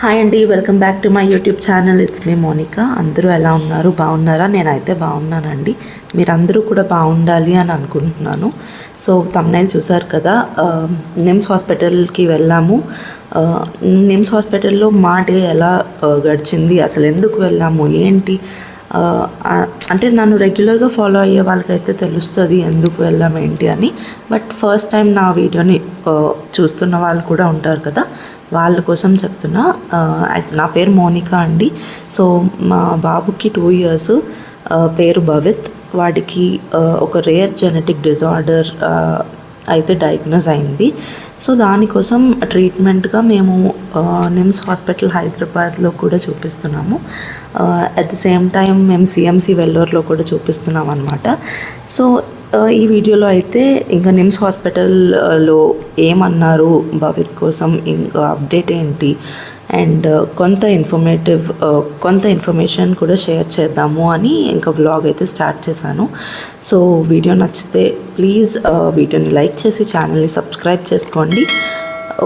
Hi అండి, welcome back to my YouTube channel. It's me Monika. అందరూ ఎలా ఉన్నారు? బాగున్నారా? నేనైతే బాగున్నానండి. మీరందరూ కూడా బాగుండాలి అని అనుకుంటున్నాను. సో థంబ్నెయిల్ చూసారు కదా, నిమ్స్ హాస్పిటల్కి వెళ్ళాము. నిమ్స్ హాస్పిటల్లో మా డే ఎలా గడిచింది, అసలు ఎందుకు వెళ్ళాము, ఏంటి అంటే నన్ను రెగ్యులర్గా ఫాలో అయ్యే వాళ్ళకైతే తెలుస్తుంది ఎందుకు వెళ్ళాం ఏంటి అని. బట్ ఫస్ట్ టైం నా వీడియోని చూస్తున్న వాళ్ళు కూడా ఉంటారు కదా, వాళ్ళ కోసం చెప్తున్నా. నా పేరు మోనికా అండి. సో మా బాబుకి 2 years, పేరు భవిత్. వాడికి ఒక రేర్ జెనెటిక్ డిజార్డర్ అయితే డయాగ్నోస్ అయింది. సో దానికోసం ట్రీట్మెంట్గా మేము నిమ్స్ హాస్పిటల్ హైదరాబాద్లో కూడా చూపిస్తున్నాము. అట్ ది సేమ్ టైం మేము సిఎంసి వెల్లూరులో కూడా చూపిస్తున్నాం అనమాట. సో ఈ వీడియోలో అయితే ఇంకా నిమ్స్ హాస్పిటల్లో ఏమన్నారు భవిత్ కోసం, ఇంకా అప్డేట్ ఏంటి, అండ్ కొంత ఇన్ఫర్మేషన్ కూడా షేర్ చేద్దాము అని ఇంకా వ్లాగ్ అయితే స్టార్ట్ చేశాను. సో వీడియో నచ్చితే ప్లీజ్ వీడియోని లైక్ చేసి ఛానల్ని సబ్స్క్రైబ్ చేసుకోండి,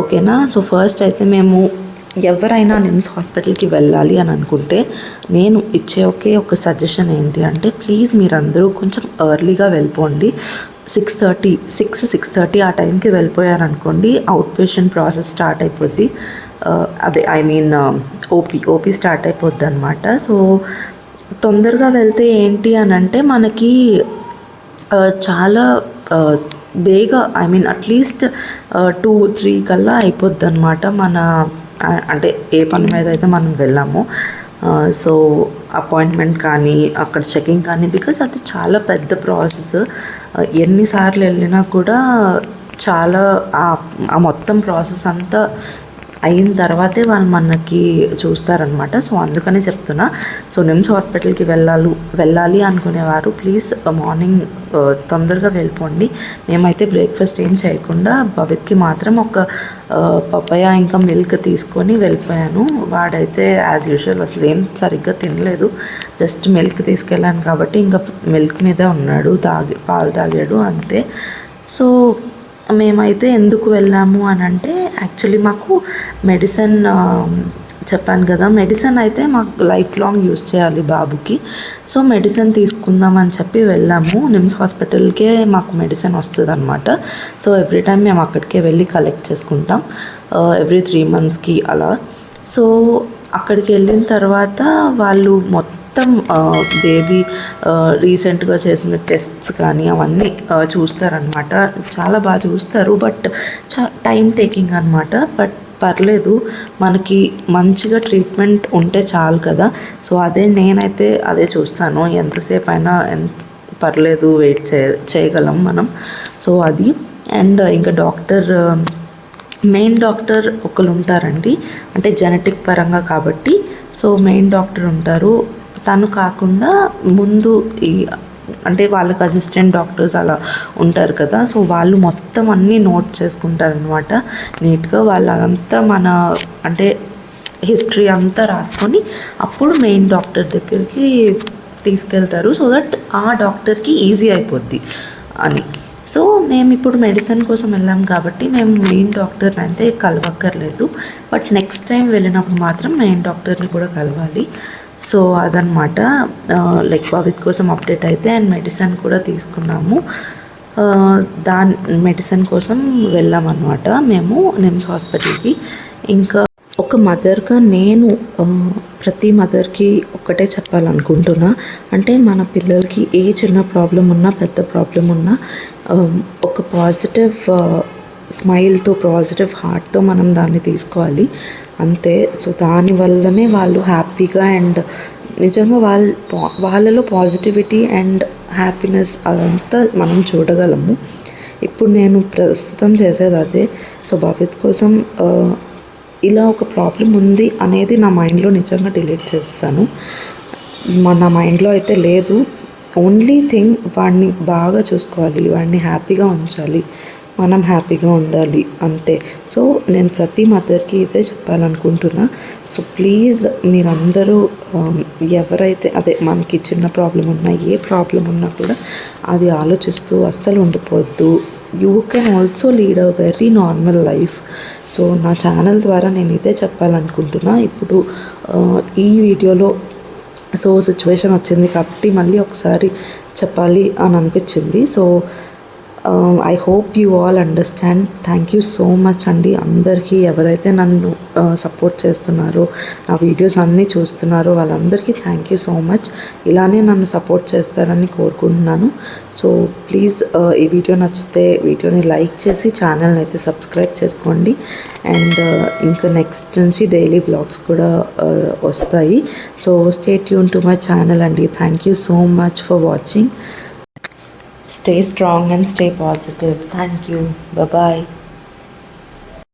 ఓకేనా? సో ఫస్ట్ అయితే మేము ఎవరైనా నిమ్స్ హాస్పిటల్కి వెళ్ళాలి అని అనుకుంటే నేను ఇచ్చే ఒక సజెషన్ ఏంటి అంటే, ప్లీజ్ మీరందరూ కొంచెం ఎర్లీగా వెళ్ళిపోండి. 6:30 ఆ టైంకి వెళ్ళిపోయారనుకోండి, అవుట్ పేషెంట్ ప్రాసెస్ స్టార్ట్ అయిపోద్ది. అదే ఓపీ స్టార్ట్ అయిపోద్ది అనమాట. సో తొందరగా వెళ్తే ఏంటి అని అంటే మనకి చాలా బేగా అట్లీస్ట్ 2-3 కల్లా అయిపోద్ది అనమాట. అంటే ఏ పని మీద అయితే మనం వెళ్ళామో, సో అపాయింట్మెంట్ కానీ అక్కడ చెకింగ్ కానీ, బికాస్ అది చాలా పెద్ద ప్రాసెస్. ఎన్నిసార్లు వెళ్ళినా కూడా చాలా ఆ మొత్తం ప్రాసెస్ అంతా అయిన తర్వాతే వాళ్ళు మనకి చూస్తారనమాట. సో అందుకనే చెప్తున్నా. సో నిమ్స్ హాస్పిటల్కి వెళ్ళాలి అనుకునేవారు ప్లీజ్ మార్నింగ్ తొందరగా వెళ్ళిపోండి. మేమైతే బ్రేక్ఫాస్ట్ ఏం చేయకుండా భవిత్కి మాత్రం ఒక పపాయ ఇంకా మిల్క్ తీసుకొని వెళ్ళిపోయాను. వాడైతే యాజ్ యూజువల్ అసలు ఏం సరిగ్గా తినలేదు, జస్ట్ మిల్క్ తీసుకెళ్ళాను కాబట్టి ఇంకా మిల్క్ మీదే ఉన్నాడు, పాలు తాగాడు అంతే. సో మేమైతే ఎందుకు వెళ్ళాము అని అంటే, యాక్చువల్లీ మాకు మెడిసిన్ చెప్పాను కదా, మెడిసిన్ అయితే మాకు లైఫ్ లాంగ్ యూస్ చేయాలి బాబుకి. సో మెడిసిన్ తీసుకుందామని చెప్పి వెళ్ళాము. నిమ్స్ హాస్పిటల్కే మాకు మెడిసిన్ వస్తుంది అనమాట. సో ఎవ్రీ టైం మేము అక్కడికే వెళ్ళి కలెక్ట్ చేసుకుంటాం, ఎవ్రీ 3 monthsకి అలా. సో అక్కడికి వెళ్ళిన తర్వాత వాళ్ళు మొత్తం బేబీ రీసెంట్గా చేసిన టెస్ట్స్ కానీ అవన్నీ చూస్తారనమాట. చాలా బాగా చూస్తారు, బట్ టైం టేకింగ్ అనమాట. బట్ పర్లేదు, మనకి మంచిగా ట్రీట్మెంట్ ఉంటే చాలు కదా. సో నేనైతే అదే చూస్తాను. ఎంతసేపు అయినా పర్లేదు, వెయిట్ చేయగలం మనం. సో అది. అండ్ ఇంకా మెయిన్ డాక్టర్ ఒకరు ఉంటారండి, అంటే జెనెటిక్ పరంగా కాబట్టి. సో మెయిన్ డాక్టర్ ఉంటారు. తను కాకుండా ముందు అంటే వాళ్ళకి అసిస్టెంట్ డాక్టర్స్ అలా ఉంటారు కదా, సో వాళ్ళు మొత్తం అన్నీ నోట్ చేసుకుంటారనమాట నీట్గా. వాళ్ళు అదంతా అంటే హిస్టరీ అంతా రాసుకొని అప్పుడు మెయిన్ డాక్టర్ దగ్గరికి తీసుకెళ్తారు, సో దట్ ఆ డాక్టర్కి ఈజీ అయిపోద్ది అని. సో మేము ఇప్పుడు మెడిసిన్ కోసం వెళ్ళాం కాబట్టి మేము మెయిన్ డాక్టర్ని అయితే కలవక్కర్లేదు, బట్ నెక్స్ట్ టైం వెళ్ళినప్పుడు మాత్రం మెయిన్ డాక్టర్ని కూడా కలవాలి. సో అదనమాట లైక్ భవిత్ కోసం అప్డేట్ అయితే. అండ్ మెడిసిన్ కూడా తీసుకున్నాము. మెడిసిన్ కోసం వెళ్ళామన్నమాట మేము నిమ్స్ హాస్పిటల్కి. ఇంకా ఒక మదర్గా నేను ప్రతి మదర్కి ఒక్కటే చెప్పాలనుకుంటున్నా, అంటే మన పిల్లలకి ఏ చిన్న ప్రాబ్లం ఉన్నా, పెద్ద ప్రాబ్లం ఉన్నా, ఒక పాజిటివ్ స్మైల్తో, పాజిటివ్ హార్ట్తో మనం దాన్ని తీసుకోవాలి అంతే. సో దానివల్లనే వాళ్ళు హ్యాపీగా అండ్ నిజంగా వాళ్ళలో పాజిటివిటీ అండ్ హ్యాపీనెస్ అదంతా మనం చూడగలము. ఇప్పుడు నేను ప్రస్తుతం చేసేది అదే. సో భవిత్ కోసం ఇలా ఒక ప్రాబ్లం ఉంది అనేది నా మైండ్లో నిజంగా డిలీట్ చేస్తాను. నా మైండ్లో అయితే లేదు. ఓన్లీ థింగ్, వాడిని బాగా చూసుకోవాలి, వాడిని హ్యాపీగా ఉంచాలి, మనం హ్యాపీగా ఉండాలి అంతే. సో నేను ప్రతి మదర్కి ఇదే చెప్పాలనుకుంటున్నా. సో ప్లీజ్ మీరందరూ ఎవరైతే మనకి చిన్న ప్రాబ్లం ఉన్నా, ఏ ప్రాబ్లం ఉన్నా కూడా అది ఆలోచిస్తూ అస్సలు ఉండిపోవద్దు. You can also lead a very normal life. So నా ఛానల్ ద్వారా నేను ఇదే చెప్పాలనుకుంటున్నా. ఇప్పుడు ఈ వీడియోలో సిచ్యువేషన్ వచ్చింది కాబట్టి మళ్ళీ ఒకసారి చెప్పాలి అని అనిపించింది. So I hope you all understand. Thank you so much అండి అందరికీ, ఎవరైతే నన్ను సపోర్ట్ చేస్తున్నారో, నా వీడియోస్ అన్నీ చూస్తున్నారో వాళ్ళందరికీ థ్యాంక్ యూ సో మచ్. ఇలానే నన్ను సపోర్ట్ చేస్తారని కోరుకుంటున్నాను. సో ప్లీజ్ ఈ వీడియో నచ్చితే వీడియోని లైక్ చేసి ఛానల్ని అయితే సబ్స్క్రైబ్ చేసుకోండి. అండ్ ఇంకా నెక్స్ట్ నుంచి డైలీ వ్లాగ్స్ కూడా వస్తాయి. So stay tune to my channel అండి. Thank you so much for watching. Stay strong and stay positive. Thank you. Bye-bye.